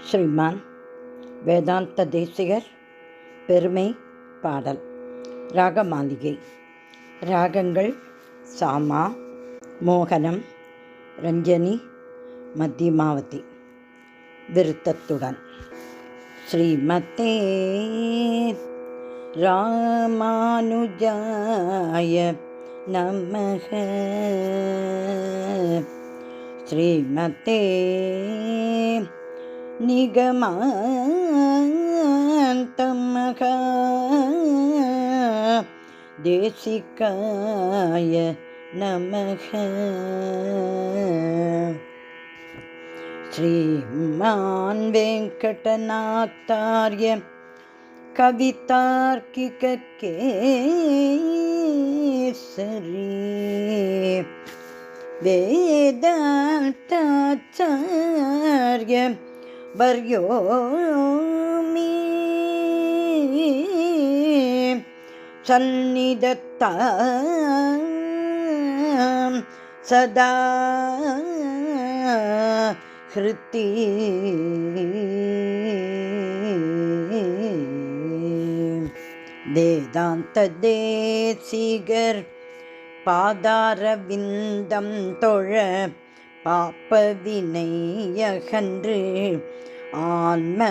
ஸ்ரீமான் வேதாந்த தேசிகர் பெருமை பாடல். ராக மாளிகை. ராகங்கள் சாமா, மோகனம், ரஞ்சனி, மத்தியமாவதி. விருத்தத்துடன். ஸ்ரீமதே ராமானுஜாய நமஹ. ஸ்ரீமதே நிகமாந்தமக தேசிகாய நமக. ஸ்ரீமான் வெங்கடநாத்தார்ய கவிதார்க்கிக கேசரி வேதாந்தாச்சார்ய வர்யோ மே சந்நிதத்தாம் சதா ஹிருதி. வேதாந்த தேசிகர் பாதாரவிந்தம் தொழ பாப்பவினையகன்று ஆன்ம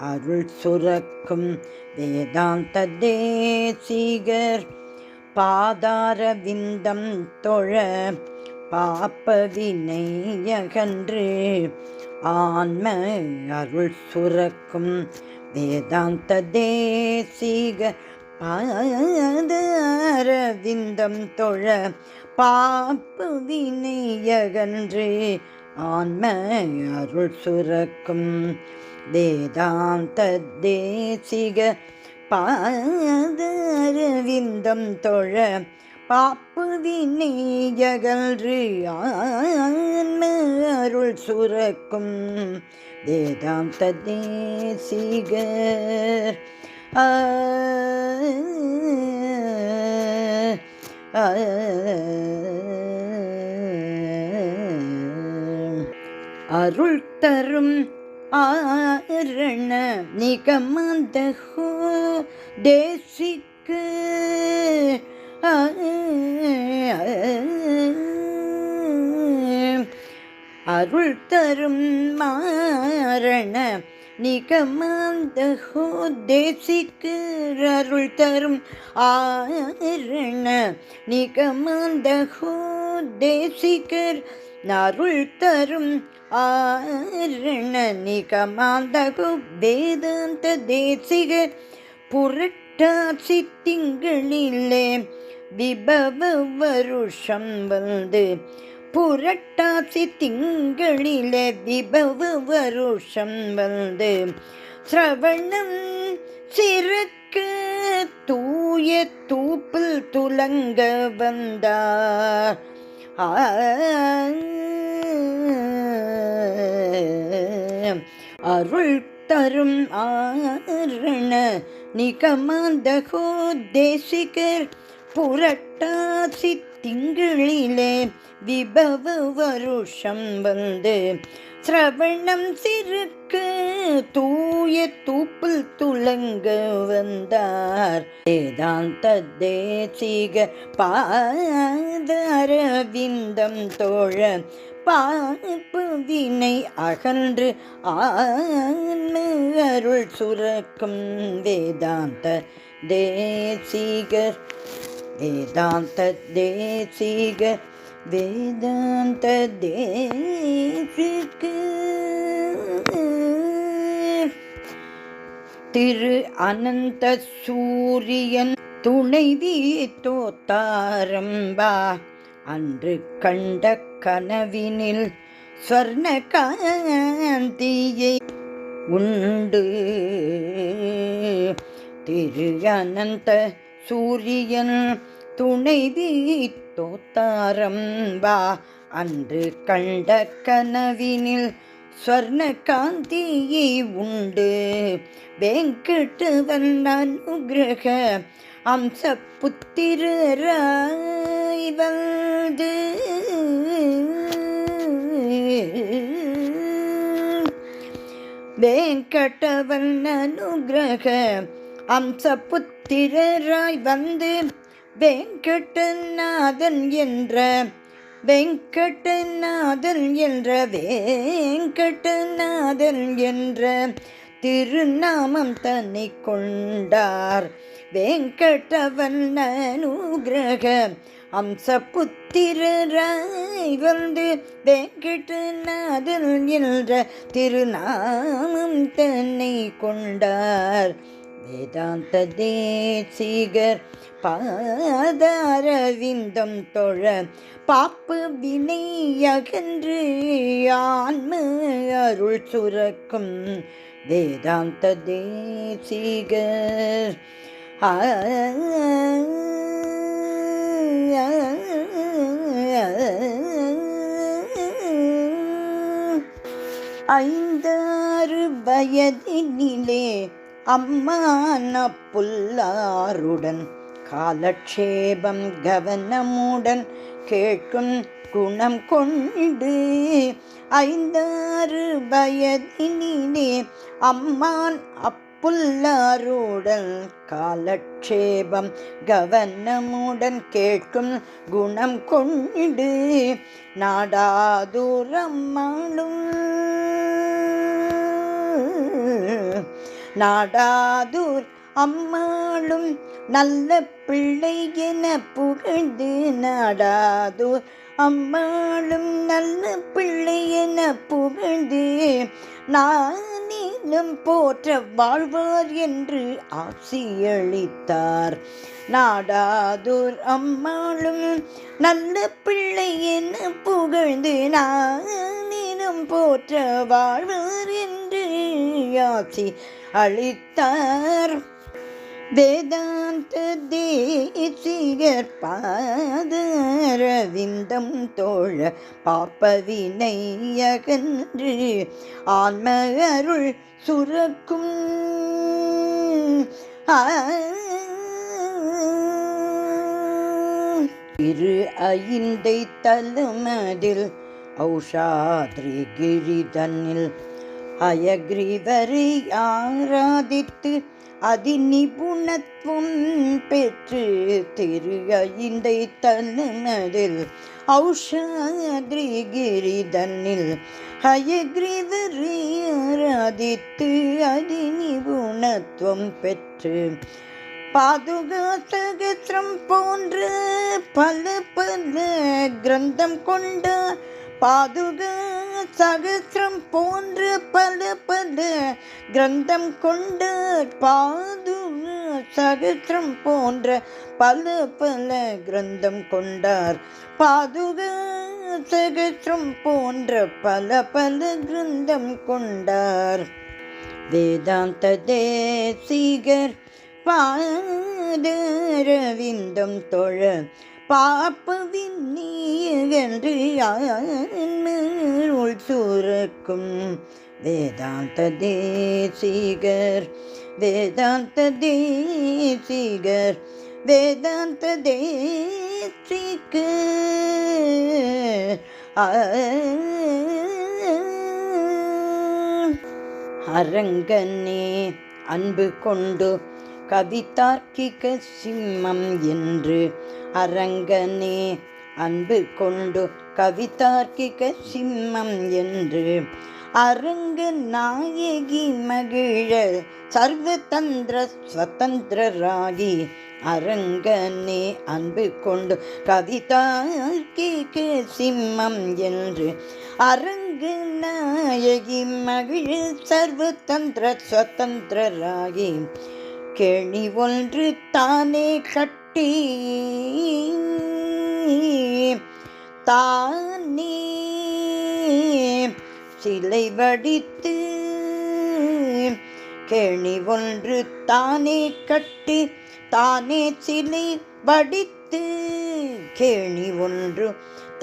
அருள் சுரக்கும். வேதாந்த தேசிகர் பாதாரவிந்தம் தொழ பாப்பவினையகன்று ஆன்ம அருள் சுரக்கும். வேதாந்த தேசிகர் பாதாரவிந்தம் தொழ பாப்பு வினையகன்று ஆன்ம அருள் சுரக்கும். வேதாந்த தேசிக பாதாரவிந்தம் தொழ பாப்பு வினையகன்று ஆன்ம அருள் சுரக்கும். வேதாந்த தேசிகர் அருள் தரும் ஆரண நிகமந்தஹோ தேசிக அருள் தரும் மாரண நிகமந்தஹோ தேசிகர் அருள் தரும் ஆரண நிகமந்தஹோ தேசிகர் அருள் தரும் ஆரண நிகமந்தஹோ. வேதாந்த தேசிகர் புரட்டாசி திங்களிலே விபவ வருஷம் வந்து புரட்டாசி திங்களிலே விபவ வருஷம் வந்து சிரவணம் சிறக்க தூய தூப்பில் துலங்க வந்தார். அருள் தரும் ஆரண நிகமந்தஹோ தேசிகர் புரட்டாசி திங்களிலே விபவ வருஷம் வந்து சிரவணம் சிறுக்க தூய தூப்பில் துலங்க வந்தார். வேதாந்த தேசிக பாதாரவிந்தம் தோழ பாப்பு வினை அகன்று ஆன்ம அருள் சுரக்கும். வேதாந்த தேசிகர் வேதாந்த தேசிகர் வேதாந்த தேசிகர். திரு அனந்த சூரியன் துணைவி தோத்தாரம்பா அன்று கண்ட கனவினில் ஸ்வர்ண காந்தியை உண்டு. திரு அனந்த சூரியன் துணைவி தோத்தாரம்பா அன்று கண்ட கனவினில் ஸ்வர்ண காந்தியை உண்டு. வெங்கடவன் அனுகிரக அம்ச புத்திரராய் வந்து வெங்கடவன் அனுகிரக அம்சபுத்திரராய் வந்து வெங்கடநாதன் என்ற திருநாமம் தன்னை கொண்டார். வெங்கடவன் அனுகிரக அம்சபுத்திரராய் வந்து வெங்கடநாதன் என்ற திருநாமம் தன்னை கொண்டார். வேதாந்த தேசிகர் பாதாரவிந்தம் தொழ பாப்பு வினை அகன்று ஆன்ம அருள் சுரக்கும் வேதாந்த தேசிகர். ஐந்தாறு வயதினிலே அம்மான புல்லாருடன் காலக்ஷேபம் கவனமுடன் கேட்கும் குணம் கொண்டு ஐந்தாறு வயதினிலே அம்மான் புல்லாருடன் காலக்ஷேபம் கவனமுடன் கேட்கும் குணம் கொண்டு நாடாதூர் அம்மாளும் நல்ல பிள்ளை என புகழ்ந்து நாடாதூர் அம்மாளும் நல்ல பிள்ளை என புகழ்ந்து நானிலும் போற்ற வாழ்வார் என்று ஆசியளித்தார். நாடாதூர் அம்மாளும் நல்ல பிள்ளை என புகழ்ந்து நானிலும் போற்ற வாழ்வார் என்று ஆசி அளித்தார். வேதாந்த தேசிகர் பாதாரவிந்தம் தோழ பாப்பவினை அகன்று ஆன்ம அருள் சுரக்கும் திரு ஐந்தை தலுமதில் ஔஷாத்ரிகிரிதனில் அயக்ரீவரை ஆராதித்து அதிநிபுணத்துவம் பெற்று திரு ஐந்தை தலுமதில் ஔஷாத்ரிகிரிதனில் அயக்ரீவரை ஆராதித்து அதிநிபுணத்துவம் பெற்று பாதுகா சகஸ்ரம் போன்ற பல பல கிரந்தம் கொண்ட பாதுகா சகஸ்ரம் போன்ற பல பல கிரந்தம் கொண்ட பாதுகா சகஸ்ரம் போன்ற பல பல கிரந்தம் கொண்டார். பாதுகா சகஸ்ரம் போன்ற பல பல கிரந்தம் கொண்டார். வேதாந்த தேசிகர் பாதாரவிந்தம் தொழ பாப்பவின் நீயன்று அருள் சுரக்கும் வேதாந்த தேசிகர். வேதாந்த தேசிகர். வேதாந்த தேசிகர். அரங்கனே அன்பு கொண்டு கவிதார்க்கிக சிம்மம் என்று அரங்கனே அன்பு கொண்டு கவிதார்க்கிக சிம்மம் என்று அரங்க நாயகி மகிழ சர்வதந்திர ஸ்வதந்திரராகி அரங்கனே அன்பு கொண்டு கவிதார்க்கிக சிம்மம் என்று அரங்க நாயகி மகிழ சர்வதந்திர ஸ்வதந்திரராகி கேணி ஒன்று தானே கட்டி தானே சிலை வடித்து கேணி ஒன்று தானே கட்டி தானே சிலை வடித்து கேணி ஒன்று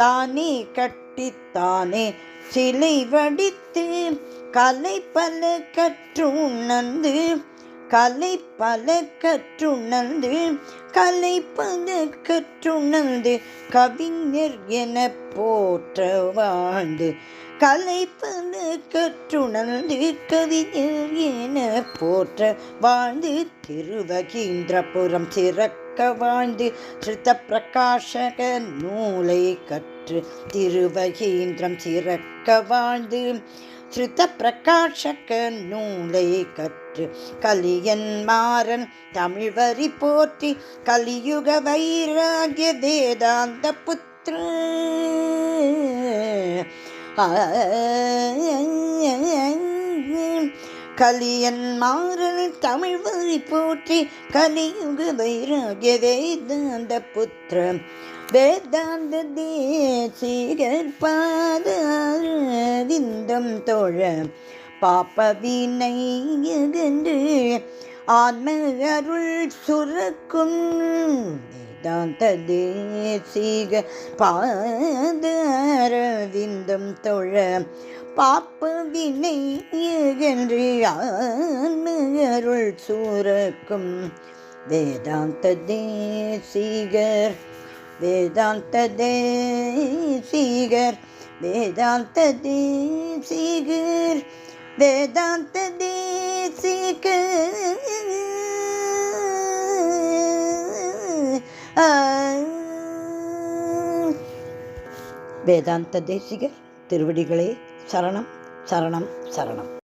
தானே கட்டி தானே சிலை வடித்து கலை பல கற்றுணர்ந்து கலை பல கற்றுணர்ந்து கலை பல கற்றுணர்ந்து கவிஞர் என போற்ற வாழ்ந்து கலைப்பது கற்றுணர்ந்து கவிஞர் என போற்ற வாழ்ந்து திருவகீந்திரபுரம் சிறக்க வாழ்ந்து ஸ்ருத பிரகாஷக நூலை கற்று திருவகீந்திரம் சிறக்க வாழ்ந்து ஸ்ருத பிரகாஷக நூலை கற்று கலியன் மாறன் தமிழ் வரி போற்றி கலியுக வைராகிய வேதாந்த புத்திர கலியன் மாறன் தமிழ் வரி போற்றி கலியுக வைராகிய வேதாந்த புத்திர வேதாந்த தேசிகர் பாதவிந்தம் தோழ பாப்ப வினை அகன்று ஆன்ம அருள் சுரக்கும் வேதாந்த தேசிக பாதவிந்தம் தோழ பாப்ப வினை அகன்று ஆன்ம அருள் சுரக்கும் வேதாந்த தேசிகர் வேதாந்த தேசிகர் வேதாந்த தேசிகர் வேதாந்த தேசிகர் வேதாந்த தேசிகர் திருவடிகளே சரணம் சரணம் சரணம்.